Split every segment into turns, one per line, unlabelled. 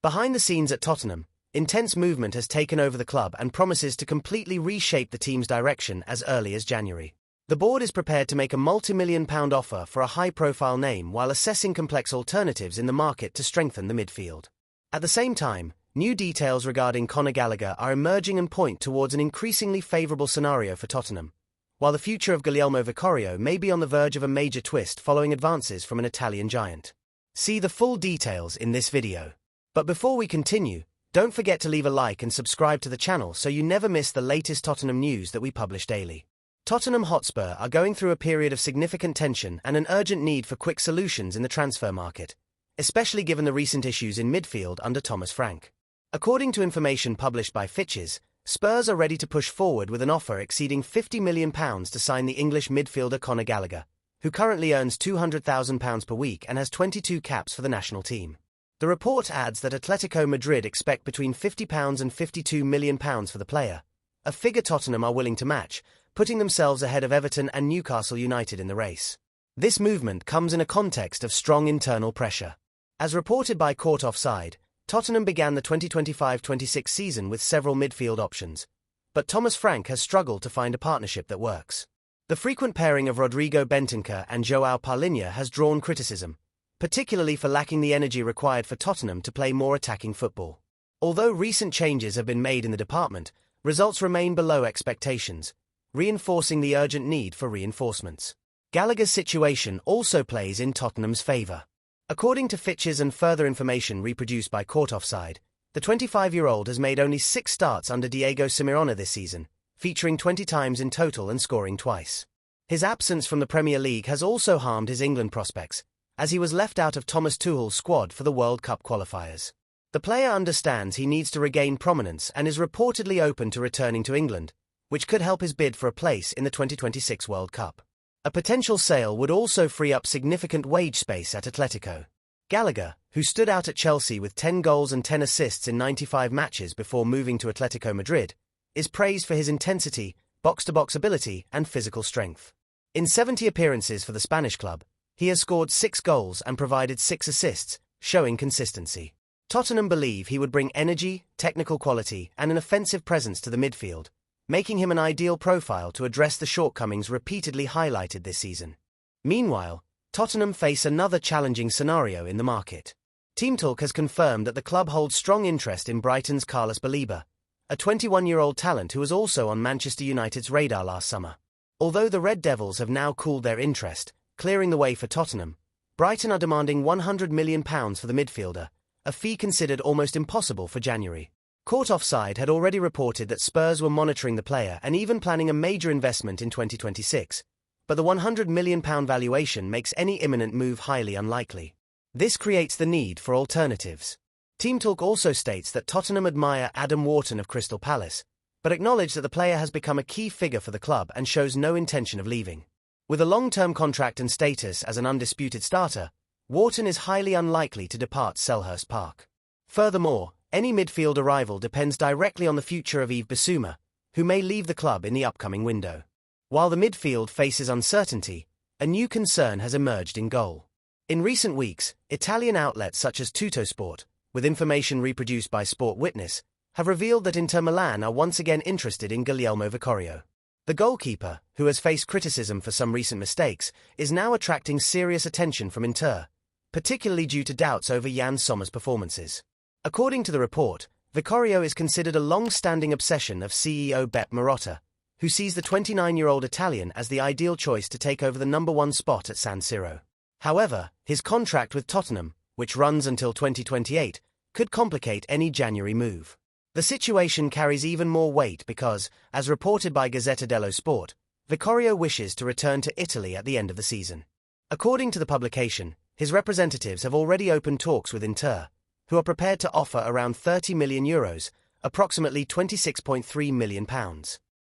Behind the scenes at Tottenham, intense movement has taken over the club and promises to completely reshape the team's direction as early as January. The board is prepared to make a multi-million-pound offer for a high-profile name while assessing complex alternatives in the market to strengthen the midfield. At the same time, new details regarding Conor Gallagher are emerging and point towards an increasingly favourable scenario for Tottenham, while the future of Guglielmo Vicario may be on the verge of a major twist following advances from an Italian giant. See the full details in this video. But before we continue, don't forget to leave a like and subscribe to the channel so you never miss the latest Tottenham news that we publish daily. Tottenham Hotspur are going through a period of significant tension and an urgent need for quick solutions in the transfer market, especially given the recent issues in midfield under Thomas Frank. According to information published by Fitches, Spurs are ready to push forward with an offer exceeding £50 million to sign the English midfielder Conor Gallagher, who currently earns £200,000 per week and has 22 caps for the national team. The report adds that Atletico Madrid expect between £50 and £52 million for the player, a figure Tottenham are willing to match, putting themselves ahead of Everton and Newcastle United in the race. This movement comes in a context of strong internal pressure. As reported by Court Offside, Tottenham began the 2025-26 season with several midfield options, but Thomas Frank has struggled to find a partnership that works. The frequent pairing of Rodrigo Bentancur and João Palhinha has drawn criticism, particularly for lacking the energy required for Tottenham to play more attacking football. Although recent changes have been made in the department, results remain below expectations, reinforcing the urgent need for reinforcements. Gallagher's situation also plays in Tottenham's favour. According to Fitches and further information reproduced by Court Offside, the 25-year-old has made only 6 starts under Diego Simeone this season, featuring 20 times in total and scoring twice. His absence from the Premier League has also harmed his England prospects, as he was left out of Thomas Tuchel's squad for the World Cup qualifiers. The player understands he needs to regain prominence and is reportedly open to returning to England, which could help his bid for a place in the 2026 World Cup. A potential sale would also free up significant wage space at Atletico. Gallagher, who stood out at Chelsea with 10 goals and 10 assists in 95 matches before moving to Atletico Madrid, is praised for his intensity, box-to-box ability and physical strength. In 70 appearances for the Spanish club, he has scored 6 goals and provided 6 assists, showing consistency. Tottenham believe he would bring energy, technical quality and an offensive presence to the midfield, making him an ideal profile to address the shortcomings repeatedly highlighted this season. Meanwhile, Tottenham face another challenging scenario in the market. Team Talk has confirmed that the club holds strong interest in Brighton's Carlos Baleba, a 21-year-old talent who was also on Manchester United's radar last summer. Although the Red Devils have now cooled their interest, clearing the way for Tottenham, Brighton are demanding £100 million for the midfielder, a fee considered almost impossible for January. Court Offside had already reported that Spurs were monitoring the player and even planning a major investment in 2026, but the £100 million valuation makes any imminent move highly unlikely. This creates the need for alternatives. Team Talk also states that Tottenham admire Adam Wharton of Crystal Palace, but acknowledge that the player has become a key figure for the club and shows no intention of leaving. With a long-term contract and status as an undisputed starter, Wharton is highly unlikely to depart Selhurst Park. Furthermore, any midfield arrival depends directly on the future of Yves Bissouma, who may leave the club in the upcoming window. While the midfield faces uncertainty, a new concern has emerged in goal. In recent weeks, Italian outlets such as Tuttosport, with information reproduced by Sport Witness, have revealed that Inter Milan are once again interested in Guglielmo Vicario. The goalkeeper, who has faced criticism for some recent mistakes, is now attracting serious attention from Inter, particularly due to doubts over Jan Sommer's performances. According to the report, Vicario is considered a long-standing obsession of CEO Beppe Marotta, who sees the 29-year-old Italian as the ideal choice to take over the #1 spot at San Siro. However, his contract with Tottenham, which runs until 2028, could complicate any January move. The situation carries even more weight because, as reported by Gazzetta dello Sport, Vicario wishes to return to Italy at the end of the season. According to the publication, his representatives have already opened talks with Inter, who are prepared to offer around €30 million, approximately £26.3 million.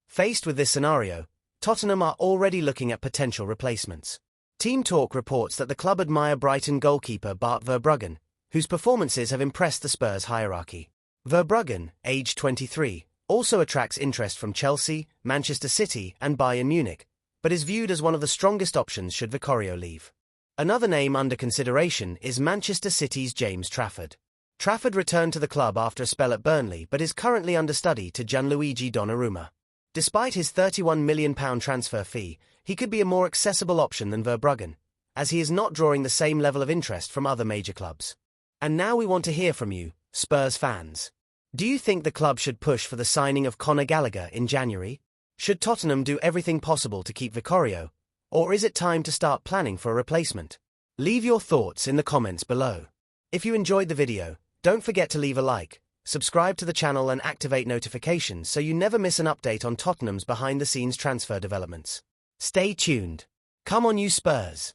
Faced with this scenario, Tottenham are already looking at potential replacements. Team Talk reports that the club admire Brighton goalkeeper Bart Verbruggen, whose performances have impressed the Spurs hierarchy. Verbruggen, aged 23, also attracts interest from Chelsea, Manchester City and Bayern Munich, but is viewed as one of the strongest options should Vicario leave. Another name under consideration is Manchester City's James Trafford. Trafford returned to the club after a spell at Burnley but is currently understudy to Gianluigi Donnarumma. Despite his £31 million transfer fee, he could be a more accessible option than Verbruggen, as he is not drawing the same level of interest from other major clubs. And now we want to hear from you, Spurs fans. Do you think the club should push for the signing of Conor Gallagher in January? Should Tottenham do everything possible to keep Vicario, or is it time to start planning for a replacement? Leave your thoughts in the comments below. If you enjoyed the video, don't forget to leave a like, subscribe to the channel and activate notifications so you never miss an update on Tottenham's behind-the-scenes transfer developments. Stay tuned. Come on you Spurs!